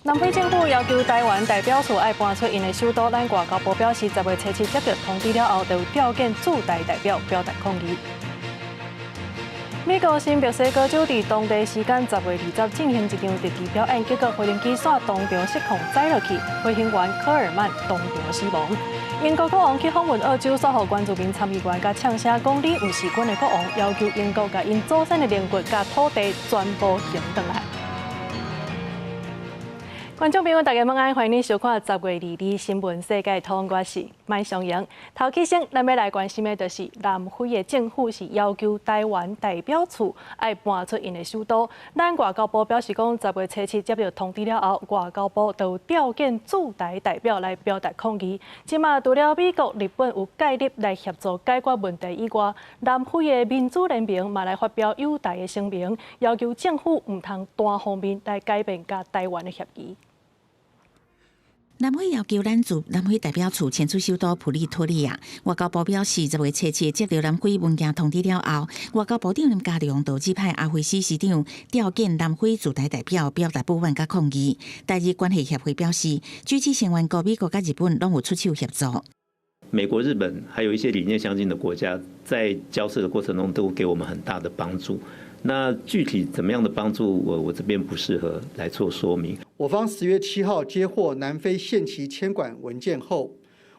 南非政府要求台湾代表处爱搬出因的首都，咱外交部表示，10月7日接到通知了后，就有条件驻台代表表达抗议。美国新墨西哥州伫当地时间10月20进行一场特技表演，结果飞行机线当场失控栽落去，飞行员科尔曼当场死亡。英国国王去访问澳洲，所有原住民参议员甲呛声讲，你有事关的国王要求英国甲因祖先的灵骨甲土地全部还回来。观众朋友，大家晚安，欢迎你收看10月22新闻世界通，我是麦尚英。头起先，咱要来关心的就是南非的政府是要求台湾代表处爱搬出因的首都。咱外交部表示讲，10月7日接到通知了后，外交部就有调遣驻台代表来表达抗议。即马除了美国、日本有介入来协助解决问题以外，南非的民主联盟嘛来发表友台的声明，要求政府唔通单方面来改变甲台湾的协议。南非要求咱驻南非代表处迁出首都普利托利亚。外交部表示，10月7日接到南非文件通知了后，外交部长林佳龙就指派阿菲斯市长调遣南非驻台代表表达不满甲抗议。台日关系协会表示，G7成员国美国甲日本拢有出手协助。美国、日本还有一些理念相近的国家，在交涉的过程中都给我们很大的帮助。那具体怎么样的帮助，我这边不适合来做说明。我方10月7号接获南非限期签管文件后，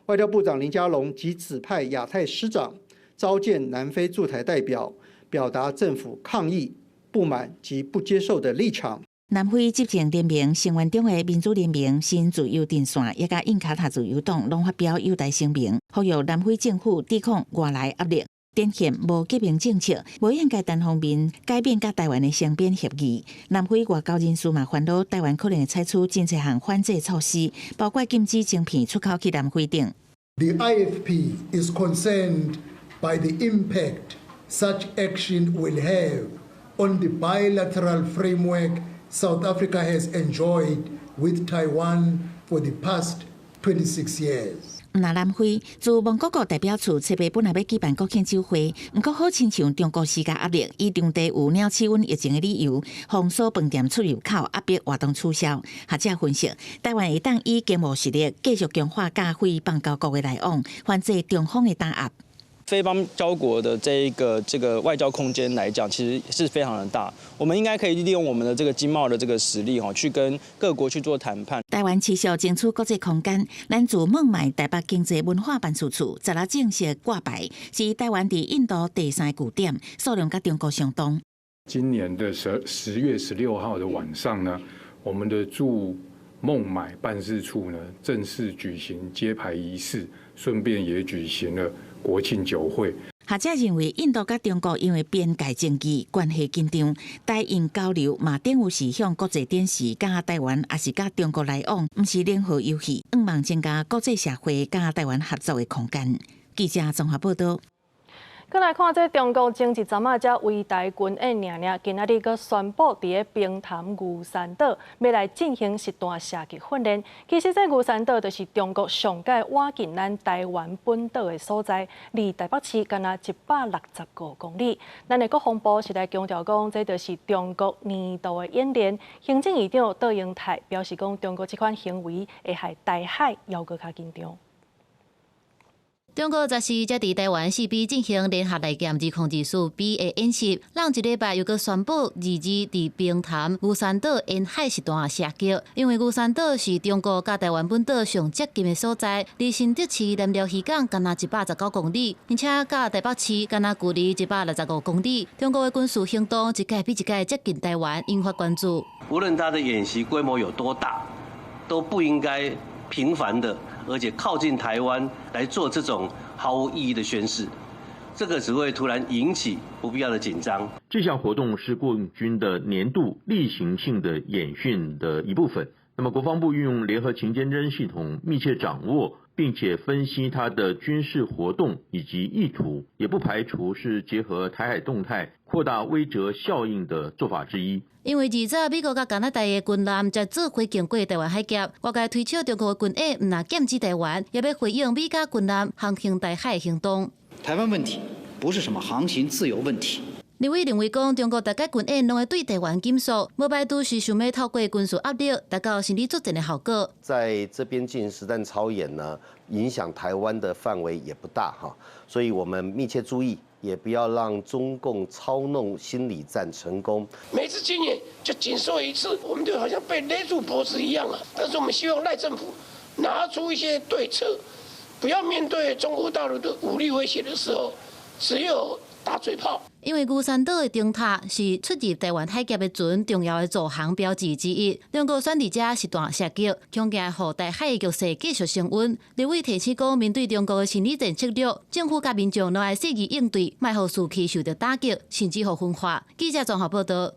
外交部长林佳龙即指派亚太师长召见南非驻台代表，表达政府抗议、不满及不接受的立场。南非执政联盟成员中的民主联盟、新自由阵线也甲印卡塔自由党拢发表友台声明，呼吁南非政府抵抗外来压力。典现无革命政策，无应该单方面改变甲台湾的双边协议。南非外交人士嘛烦恼，台湾可能会采取真侪项反制措施，包括禁止晶片出口去南非等。The IFP is concerned by the impact such action will have on the bilateral framework South Africa has enjoyed with Taiwan for the past 26 years. 那南非自蒙古国代表处7月本来要举办国庆酒会，不过好亲像中国施加压力，以当地有鸟气温疫情的理由，封锁饭店出入口，压迫活动取消。学者分析，台湾会当以经贸实力继续强化甲非邦交国的来往，反制中方的打压。非邦交国的这个外交空间来讲，其实是非常的大。我们应该可以利用我们的这个经贸的这个实力去跟各国去做谈判。台湾持续争取国际空间，咱自孟买台北经济文化办事处10日正式挂牌，是台湾伫印度第3个据点，数量甲中国相同。今年的10月16号的晚上呢，我们的驻孟买办事处呢正式举行揭牌仪式，顺便也举行了国庆酒会。学者认为，印度甲中国因为边界争议关系紧张，台印交流嘛等于是向国际展示，甲台湾也是甲中国来往，毋是任何游戏，希望增加国际社会甲台湾合作的空间。记者综合报道。再来看这中国前一阵仔才围台军演今仔日佫宣布伫咧平潭牛山岛要来进行一段射击训练。其实这牛山岛就是中国上界挖近咱台湾本岛的所在，离台北市敢若165公里。咱的国防部是来强调讲，这就是中国年度的演练。行政院长杜英泰表示讲，中国这款行为会害台海犹佫较紧张。中国10时才伫台湾4边进行联合来检制控制数 B 的演习，让一礼拜又佮宣布22伫平潭牛山岛沿海一段射击。因为牛山岛是中国甲台湾本岛上接近的所在，离新竹市南寮渔港敢若119公里，而且甲台北市敢若距离165公里。中国的军事行动一届比一届接近台湾，引发关注。无论它的演习规模有多大，都不应该频繁的，而且靠近台湾来做这种毫无意义的宣示，这个只会突然引起不必要的紧张。这项活动是共军的年度例行性的演训的一部分。那么，国防部运用联合情监侦系统密切掌握，并且分析它的军事活动以及意图，也不排除是结合台海动态扩大威慑效应的做法之一。因为2早美国甲加拿大的军舰才做回经过台湾海峡，外界推测中国的军演唔但禁止台湾，也要回应美加军舰航行台海的行动。台湾问题不是什么航行自由问题。立委认为讲，中国大家军演拢会对台湾禁诉，无排除是想要透过军事压力达到心理作战的效果。在这边进行实战操演呢，影响台湾的范围也不大哈，所以我们密切注意，也不要让中共操弄心理战成功。每次禁演就仅说一次，我们就好像被勒住脖子一样啊！但是我们希望赖政府拿出一些对策，不要面对中国大陆的武力威胁的时候，只有打嘴炮。因为龟山岛的灯塔是出入台湾海峡的船重要的导航标志之一，中国选伫遮是大射击，恐惊互台海的局势继续升温。立委提醒讲，面对中国的心理战策略，政府甲民众都要适宜应对，莫互士气受到打击，甚至互分化。记者综合报道。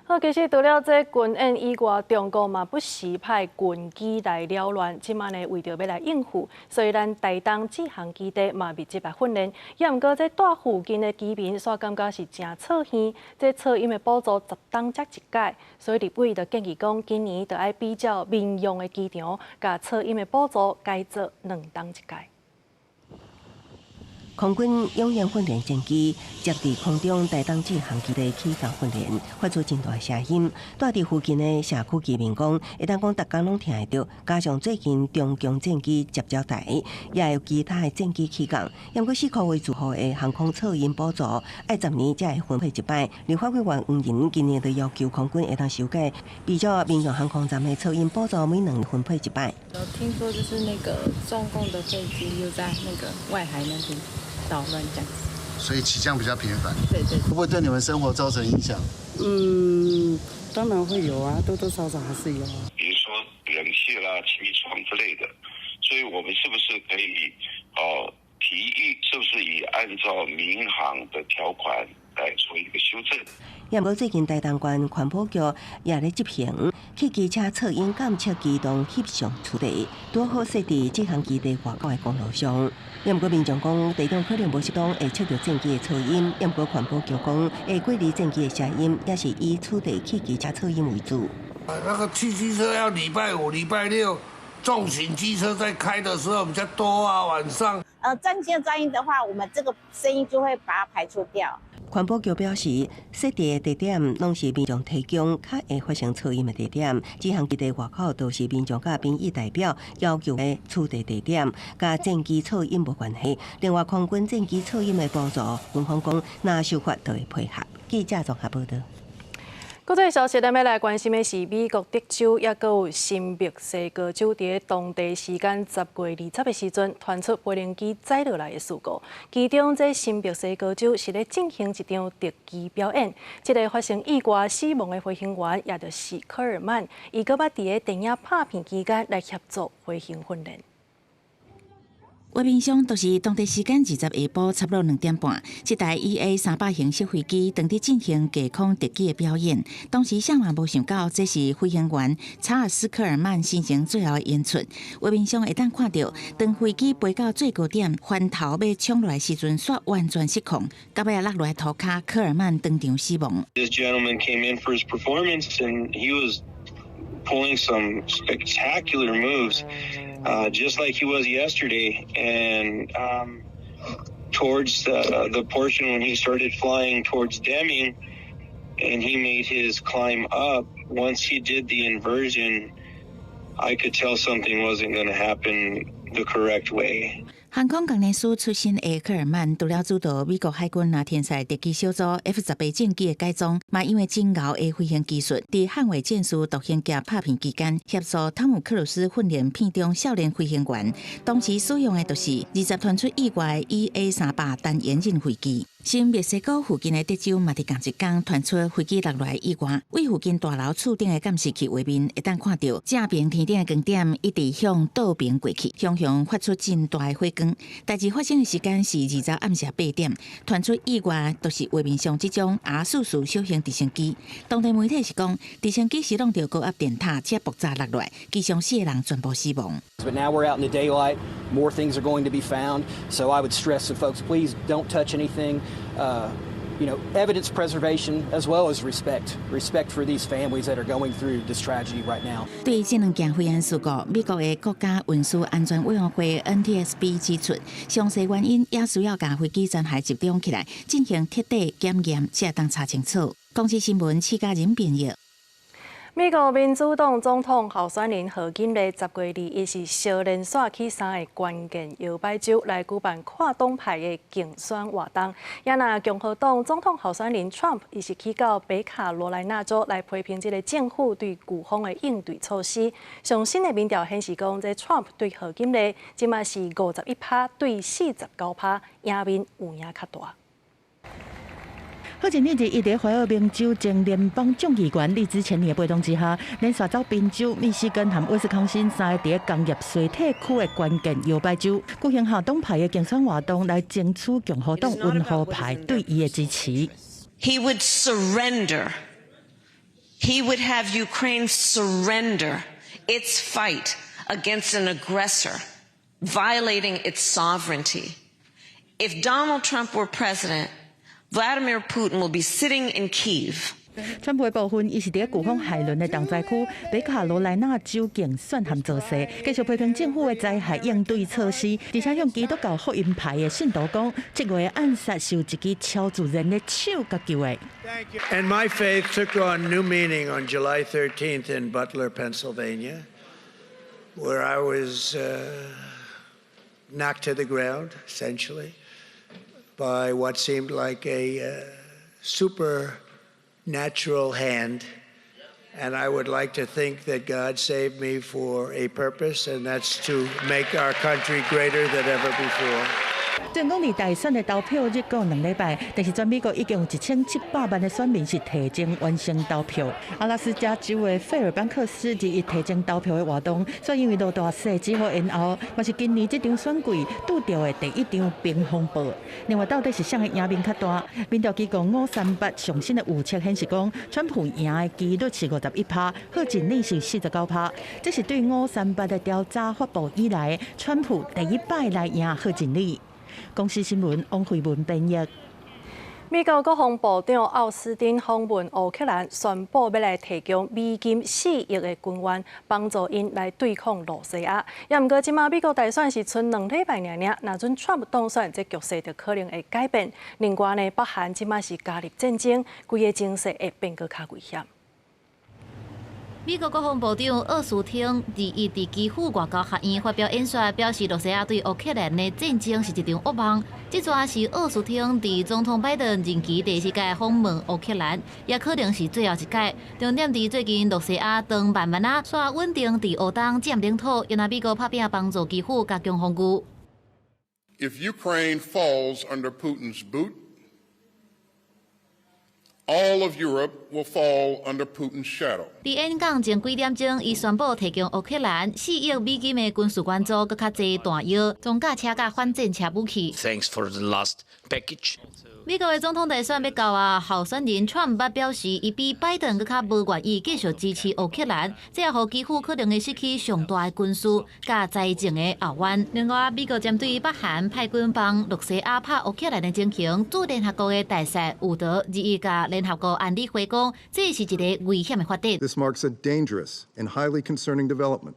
好，其实除了这军演以外，中国嘛不时派军机来扰乱。即卖呢，为着要来应付，所以咱台东志航基地嘛密集来训练。也毋过，这大附近的居民煞感觉是真操耳，这噪音的补助10档才一届，所以立委就建议讲，今年就要比较民用的机场，甲噪音的补助改做2档一届。空军永远训练战机接伫空中台东志航基地起降训练，发出真大声音。住伫附近的社区居民讲，会当讲逐工拢听会到。加上最近中共战机接招台，也有其他的战机起降。不过4块为住户的航空噪音补助，爱10年才会分配一摆。立法委员黄仁今年就要求空军会当修改，比较民用航空站的噪音补助每2年分配一摆。有听说就是那个中共的飞机又在那个外海那边捣乱这样子，所以起降比较频繁。对对，会不会对你们生活造成影响？当然会有啊，多多少少还是有啊。比如说冷气啦、气密窗之类的，所以我们是不是可以提议，是不是以按照民航的条款来做一个修正？也无最近台东县环保局也咧执行去机车噪音监测机动翕相处理，拄好设伫志航基地外口的公路上。也毋过民众讲，地中可能无适当会测到战机的噪音，也毋过环保局讲，会过滤战机的声音，也是以处理汽机车噪音为主。那个汽机车要礼拜5、礼拜6，重型机车在开的时候比较多啊，晚上。战机的噪音的话，我们这个声音就会把它排除掉。环保局表示，设定的地点拢是民众提供较会发生噪音的地点，志航基地外口都是民众甲民意代表要求的处理地点，甲战机噪音无关系。另外，空军战机噪音的补助，军方讲若修法就会配合。记者综合报道。国际消息，咱要来关心的是美国德州，也阁有新墨西哥州伫当地时间10月20的时阵，传出飞行机载落来的事故。其中，这新墨西哥州是咧进行一场特技表演。这个发生意外死亡的飞行员，也就是科尔曼，伊阁捌伫个电影拍片期间来协助飞行训练。画面上都是当地时间20下晡差不多2点半，这台 EA-300形式飞机当地进行隔空特技的表演。当时谁嘛无想到，这是飞行员查尔斯·科尔曼生前最后的演出。画面上会当看到，当飞机飞到最高点，翻头要冲落来时阵，煞完全失控，到尾落来涂骹，科尔曼当场死亡。This gentleman came in for his performance, and he was pulling some spectacular moves. Just like he was yesterday, and towards the portion when he started flying towards Deming, and he made his climb up. Once he did the inversion, I could tell something wasn't going to happen the correct way. 航空工程师出身的科尔曼，除了主导美国海军拿天才特技小组 F-18战机的改装，嘛因为精熬的飞行技术，伫捍卫战术独行侠拍片期间，协助汤姆克鲁斯训练片中少年飞行员。当时使用的就是20传出意外 EA-300单引擎飞机。新墨西哥附近的德州嘛，伫同一天传出飞机落来意外，为附近大楼厝顶的监视器画面会当看到正边天顶的光点一直向倒边过去，向发出真大的火光。代志发生的时间是20暗时8点，传出意外都是画面上这种R44小型直升机。当地媒体是讲，直升机是弄到高压电塔，且爆炸落来，机上4个人全部死亡。But now we're out in the daylight. More things are going to be found. So I would stress to folks, please don't touch anything. evidence preservation as well as respect for these families that are going through this tragedy right now. 对这两件飞安事故，美国的国家运输安全委员会 NTSB 指出，详细原因也需要把飞机残骸集中起来，进行彻底检验，才当查清楚。公司新闻4家人编译。美国民主党总统候选人何锦丽10月2日是小连续去3个关键摇摆州来举办跨党派的竞选活动。也那共和党总统候选人 Trump 伊是去到北卡罗来纳州来批评这个政府对飓风的应对措施。上新的民调显示讲，这 Trump 对何锦丽即马是51%对49%，赢面有影较大。何锦丽一直怀俄明州前联邦众议员利兹前年的陪同之下，连续走宾州、密西根和威斯康辛3个伫工业衰退区的关键摇摆州，举行下党派的竞选活动，来争取共和党温和派对伊的支持。He would surrender. He would have Ukraine surrender its fight against an aggressor, violating its sovereignty. If Donald Trump were president, Vladimir Putin will be sitting in Kyiv. 川普的部分，伊是伫飓风海伦的重灾区北卡罗来纳州竞选和造势，继续批评政府的灾害应对措施，而且向基督教福音派的信徒讲，这月暗杀受一支超自然的手甲救的。And my faith took on new meaning on July 13th in Butler, Pennsylvania, where I was knocked to the ground, essentially, by what seemed like a supernatural hand. And I would like to think that God saved me for a purpose, and that's to make our country greater than ever before. 总统伫大选的投票日共2礼拜，但是全美国已经有1700万的选民是提前完成投票。阿拉斯加州的费尔班克斯日伊提前投票的活动，所以因为落大雪之后延后，嘛是今年这场选举拄到的第一场冰风暴。另外，到底是谁的赢面较大？民调机构538上新的预测显示讲，川普赢的几率是51%，贺锦丽是49%。这是对538的调查发布以来，川普第一摆来赢贺锦丽。公司新闻王慧文编译。美国国防部长奥斯汀访问乌克兰，宣布要来提供美金4亿的军援，帮助因来对抗罗西亚。也毋过，即马美国大选是剩2礼拜尔，若准 Trump 当选，这局势就可能会改变。另外呢，北韩即马是加入战争，规个情势会变搁较危险。美国国防部长奥斯汀伫基辅外交学院发表演说，表示罗西亚对乌克兰的战争是一场噩梦。这抓是奥斯汀伫总统拜登任期第4届访问乌克兰，也可能是最后一届。重点伫最近罗西亚当慢慢煞稳定伫乌东占领土，也拿美国拍拼帮助基辅加强防御。If Ukraine falls under Putin's boot, all of Europe will fall under Putin's shadow. 伫演讲前几点钟，伊宣布提供乌克兰4亿美金的军事援助，搁较济弹药、装甲车甲反战车武器。Thanks for the last package. 美国的总统大选要到啊，候选人 Trump 表示，伊比拜登更较无愿意继续支持乌克兰，这也互基辅可能会失去上大的军事甲财政的后援。另外，美国针对北韩派军帮罗西亚拍乌克兰的情形，驻联合国的大使伍德日伊甲联合国安理会讲，这是一个危险的发展。This marks a dangerous and highly concerning development,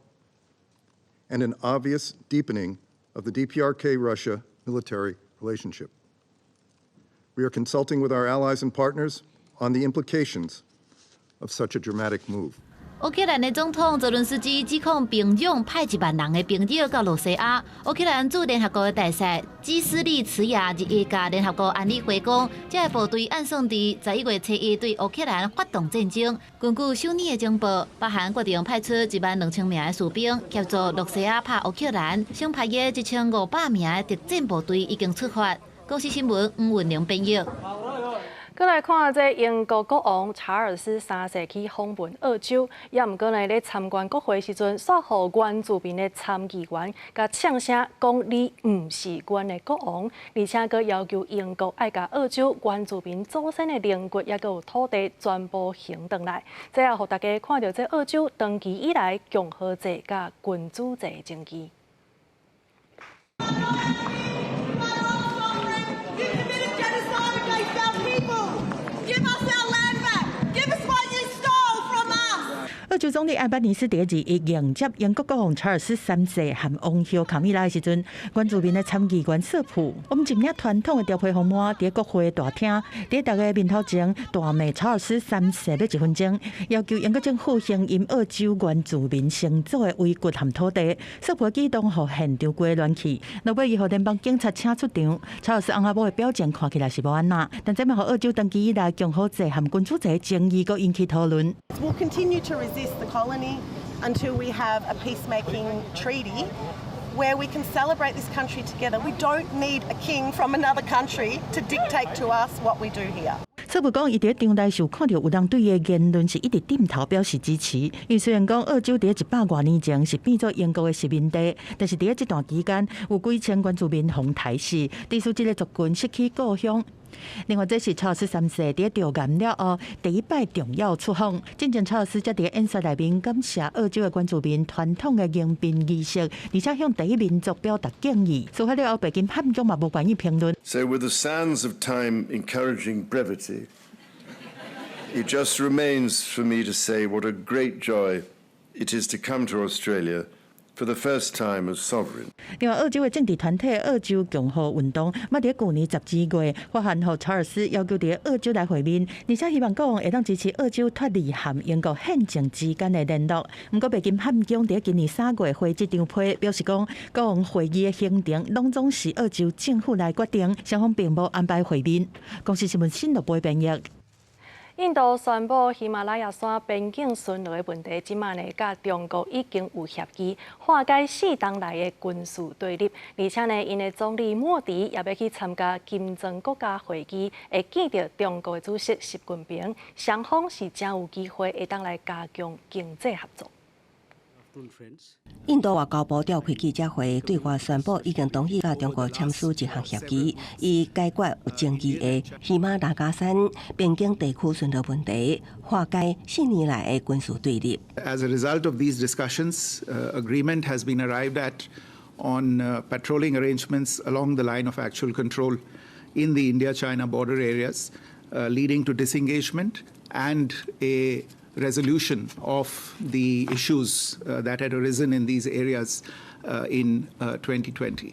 and an obvious deepening of the DPRK-Russia military relationship. We are consulting with our allies and partners on the implications of such a dramatic move. 乌克兰的总统泽伦斯基指控平壤派1万人的兵力到罗西亚。乌克兰驻联合国的大使基斯利茨亚日伊甲联合国安理会讲，这个部队按算伫11月7日对乌克兰发动战争。根据首尔的情报，北韩决定派出12000名的士兵协助罗西亚拍乌克兰，想派约1500名的特战部队已经出发。公司新闻吴文玲编译。再来看这英国国王查尔斯3世去访问澳洲，也毋过呢，咧参观国会时阵，煞互原住民的参议员甲呛声讲你毋是阮的国王，而且佮要求英国爱甲澳洲原住民祖先的灵骨也佮有土地全部还回来。这也互大家看到这澳洲长期以来共和制甲君主制的政绩。You committed genocide against our people! 澳洲总理安巴尼斯第2日迎接英国国王查尔斯3世和王后卡米拉的时阵，原住民的参议员瑟普，我们一领传统的调配风马，伫国会大厅，伫大家面头前大骂查尔斯3世要1分钟，要求英国政府承认澳洲原住民先祖的遗骨和土地。瑟普的举动互现场过乱起，落尾伊互联邦警察请出场。查尔斯翁仔某的表情看起来是无安那，但这嘛互澳洲长期以来共和制和君主制争议，阁引起讨论。We'll continue to resist the colony until we have a peacemaking treaty where we can celebrate this country together. We don't need a king from another country to dictate to us what we do here. 瑟普讲，伊伫场内受看到有人对伊的言论是一直点头表示支持。伊虽然讲澳洲伫100多年前是变做英国的殖民地，但是伫这段期间有几千原住民逢台死，致使这个族群失去故乡。另外，这是查尔斯3世伫调监了后第一摆重要出访。进前查尔斯则伫演说内面感谢澳洲的原住民传统的迎宾仪式，而且向第一民族表达敬意。事发了后，北京汉中嘛无愿意评论。So with the sands of time encouraging brevity, it just remains for me to say what a great joy it is to come to Australia for the first time as sovereign. 另外，澳洲的政治团体澳洲共和运动，捌伫去年12月发函予查尔斯，要求伫澳洲来会面，而且希望国王会当支持澳洲脱离和英国宪政之间的联络。不过，北京汉宫伫今年3月回这张批，表示讲，国王会议的行程拢总是澳洲政府来决定，双方并无安排会面。公司新闻新闻部编译。印度宣布，喜马拉雅山边境巡逻的问题，即卖呢，甲中国已经有协议，化解4冬来的军事对立，而且呢，因的总理莫迪也要去参加金砖国家会议，会见到中国的主席习近平，双方是真有机会会当来加强经济合作。印度外交部召开记者会，对外宣布已经同意甲中国签署一项协议，以解决有争议的喜马拉雅山边境地区巡逻问题，化解4年来的军事对立。As a result of these discussions, agreement has been arrived at on patrolling arrangements along the line of actual control in the India-China border areas, leading to disengagement and a resolution of the issues that had arisen in these areas in 2020.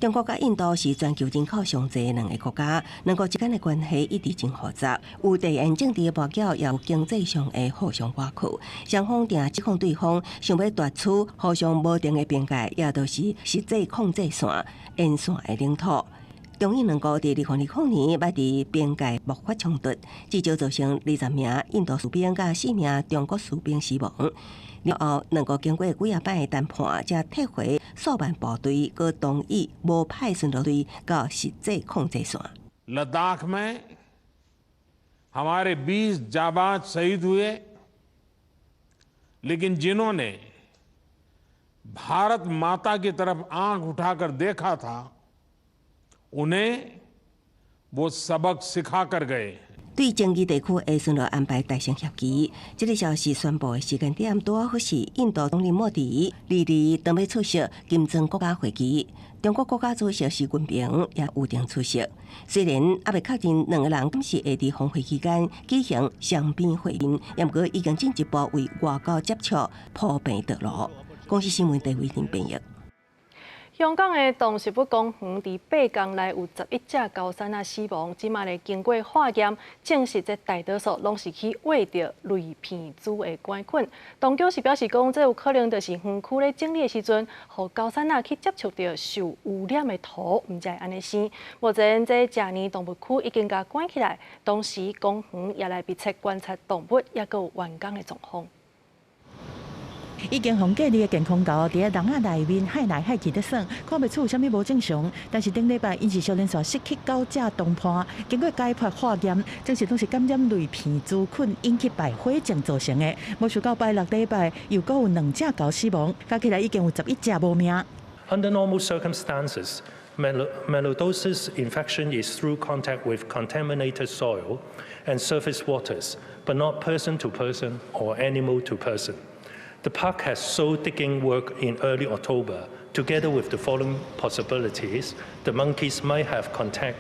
中国甲印度是全球人口上侪2个国家，两国之间的关系一直真复杂，有地缘政治的波搅，也有经济上的互相挖苦。双方定指控对方想要夺取互相无定的边界，也就是实际控制线沿线的领土。中印两国伫2020年捌伫边界爆发冲突，至少造成20名印度士兵甲4名中国士兵死亡。然后，两国经过几啊摆的谈判，才退回数万部队，佮同意无派巡逻队到实际控制线。लद्दाख में हमारे 20 जाबाज शहीद हुए, लेकिन जिन्होंने भारत माता की तरफ आंख उठाकर देखा था, उन्हें वो सबक सिखा कर गए。对争议地区的巡逻安排达成协议，这个消息宣布的时间点，拄好是印度总理莫迪2日当要出席金砖国家会议，中国国家主席习近平也有定出席。虽然还未确定两个人敢是会伫峰会期间举行双边会面，也不过已经进一步为外交接触铺平道路。公司新闻第1编译。香港的动植物公园伫8天内有11只高山啊死亡，即卖咧经过化验，证实这大多数拢是去喂着类片蛛的杆菌。当局是表示讲，这有可能就是园区咧整理的时阵，互高山啊去接触到受污染的土，毋才会安尼生。目前这嘉年动物区已经甲关起来，同时公园也来密切观察动物，也佮有完工的状况。已经防隔离的健康狗伫笼仔内面海来海去咧耍，看袂出有啥物无正常。但是顶礼拜因是少年线失去9只同伴，经过解剖化验，证实拢是感染类片蛛菌引起败血症造成的。无想到拜6礼拜又阁有2只狗死亡，加起来已经有11只无命。Under normal circumstances, melioidosis infection is through contact with contaminated soil and surface waters, but not person to person or animal to person. The park has soil digging work in early October. Together with the following possibilities, the monkeys might have contact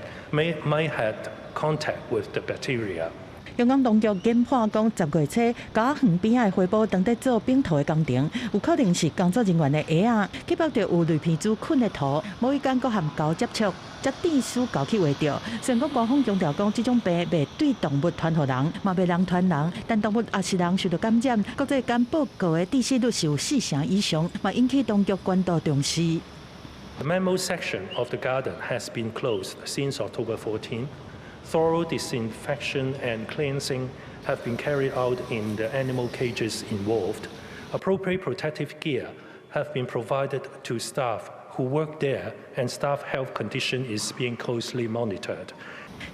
with the bacteria. 香港当局研判讲，10月初甲园边仔的花圃当在做冰土的工程，有可能是工作人员的鞋啊，去拍到有绿皮珠捆的土，无伊感觉和狗接触，则电丝狗去画着。虽然讲官方强调讲，这种病袂对动物传互人，嘛袂人传人，但动物也是人受到感染。国际间报告的致死率是有4成以上，嘛引起当局关注重视。The mammal section of the garden has been closed since October 14. Thorough disinfection and cleansing have been carried out in the animal cages involved. Appropriate protective gear have been provided to staff who work there, and staff health condition is being closely monitored.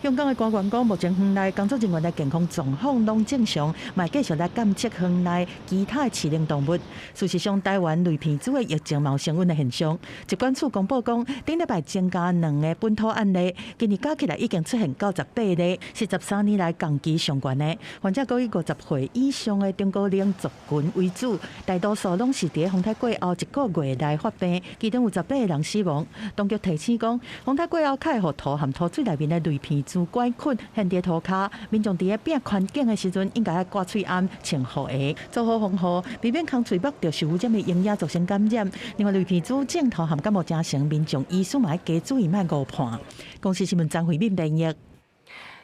香港的官员讲，目前园内工作人员的健康状况拢正常，嘛继续来监测园内其他的饲养动物。事实上，台湾类鼻疽的疫情有升温的现象。疾管署公布讲，顶礼拜增加2个本土案例，今日加起来已经出现98例，是13年来同期上悬的。患者各以50岁以上的中高龄族群为主，大多数拢是伫洪泰过后1个月内发病，其中有18个人死亡。当局提醒讲，洪泰过后开互土含土水内面的类鼻自拐菌现伫涂骹，民众伫咧变环境的时阵，应该要刮喙安、穿护鞋，做好防护，避免空嘴目着受污染的营养造成感染。另外，类鼻子镜头含感冒加成，民众医师嘛要加注意，莫误判。公司新闻张惠敏编译。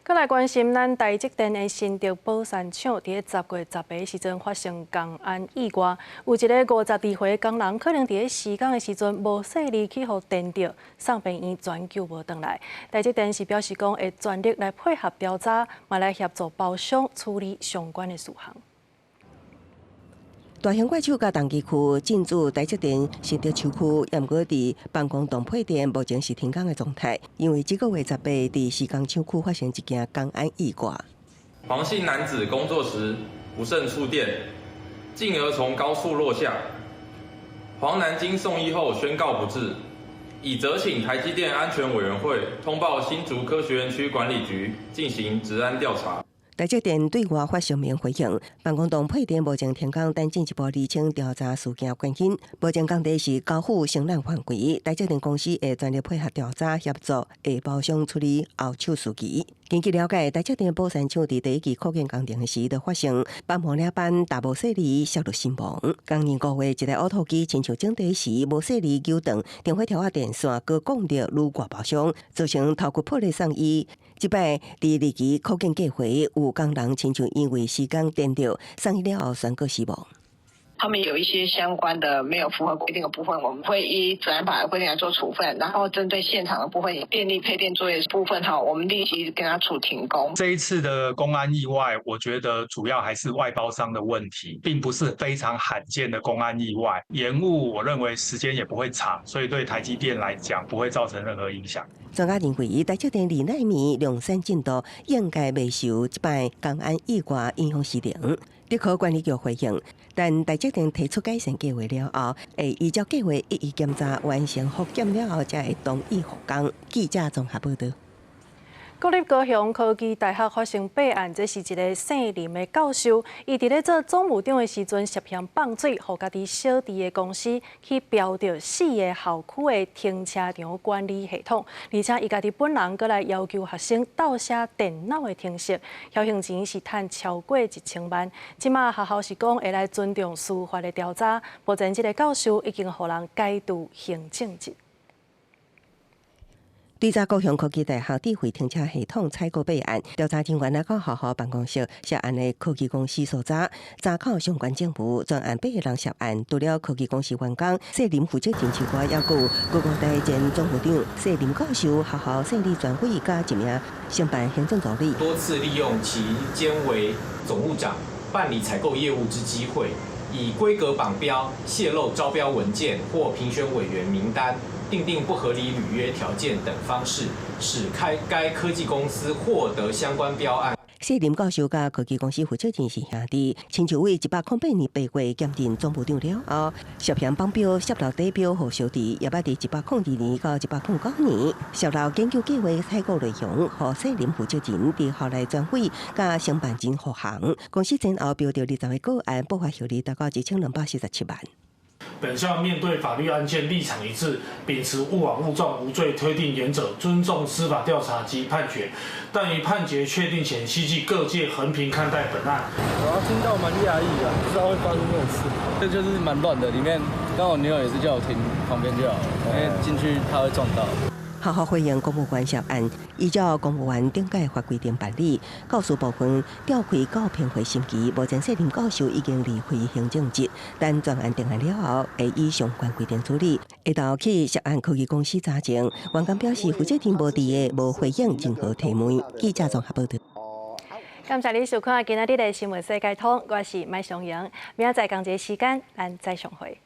再来关心咱台积电的新竹宝山厂，伫咧10月10日时阵发生公安意外，有一个52岁工人可能伫咧施工的时阵无细力去互电着，送病院转救无回来。台积电是表示讲会全力来配合调查，嘛来协助包商处理相关的事项。大兴怪手甲东基区进驻台积电新竹厂区，也毋过伫办公洞配电目前是停工的状态，因为这个月18日伫施工厂区发生一件公安意外。黄姓男子工作时不慎触电，进而从高处落下。黄男经送医后宣告不治，已责请台积电安全委员会通报新竹科学园区管理局进行治安调查。台积电对外发声明回应，办公洞配电目前停工，但进一步厘清调查事件原因。目前工地是交付承揽范围，台积电公司会全力配合调查，协助下包商处理后手事宜。根据了解，台积电宝山厂伫第一期扩建工程时就发生班模领班大无细力烧入身亡。今年5月，一台乌土机亲像整地时无细力扭断电火条电线，高讲着愈挂包伤，造成头骨破裂送医。即摆第2期扩建计划有工人亲像因为施工电着送医了后宣告死亡。他们有一些相关的没有符合规定的部分，我们会依治安法的规定来做处分，然后针对现场的部分，电力配电作业部分我们立即跟他处停工。这一次的公安意外，我觉得主要还是外包商的问题，并不是非常罕见的公安意外。延误我认为时间也不会长，所以对台积电来讲不会造成任何影响。专家认为，台积电2奈米量产进度应该未受这摆公安意外影响失灵。德科管理局回应，但台积电提出改善计划了后，会依照计划一一检查完成复检了后，才会同意复工。记者综合报道。国立高雄科技大学发生弊案，这是一个姓林的教授，伊伫咧做总务长的时阵涉嫌放水，互家己小弟的公司去标着4个校区的停车场管理系统，而且伊家己本人阁来要求学生倒写电脑的程式，侥幸钱是赚超过1000万。即马学校是讲会来尊重司法的调查，目前这个教授已经互人解除行政职。对查高雄科技大学智慧停车系统采购弊案，调查人员来到学校办公室，涉案的科技公司所在，查考相关证据，专案8个人涉案。除了科技公司员工谢林负责人之外，也有高工大前总务长谢林教授、学校胜利专会加1名承办行政助理，多次利用其兼为总务长办理采购业务之机会，以规格绑标、泄露招标文件或评选委员名单。订定不合理履约条件等方式，使该科技公司获得相关标案。谢林教授甲科技公司负责人是兄弟，亲像为108年8月兼任总务长了后，涉嫌绑标、泄露底标和小弟，也捌伫102年到109年泄露研究计划采购内容，和谢林负责人伫校内专会甲承办人护航。公司前后标着20个个案，报发效力达到1247万。本校面对法律案件立场一致，秉持勿枉勿纵、无罪推定原则，尊重司法调查及判决，但于判决确定前，希冀各界衡平看待本案。我听到蛮压抑的，不知道会发生这种事。这就是蛮乱的，里面刚好女友也是叫我停旁边就好，因为进去他会撞到。学校回应公务员涉案，依照公务员顶届法规定办理。教师部分调开教评会审期，目前涉任教授已经离开行政职，但专案定案了后，会依相关规定处理。下昼起，涉案科技公司查证，员工表示负责任无伫的，无回应任何提问。记者综合报道。感谢你收看今仔日的新闻世界通，我是麦尚阳，明仔载同一时间咱再相会。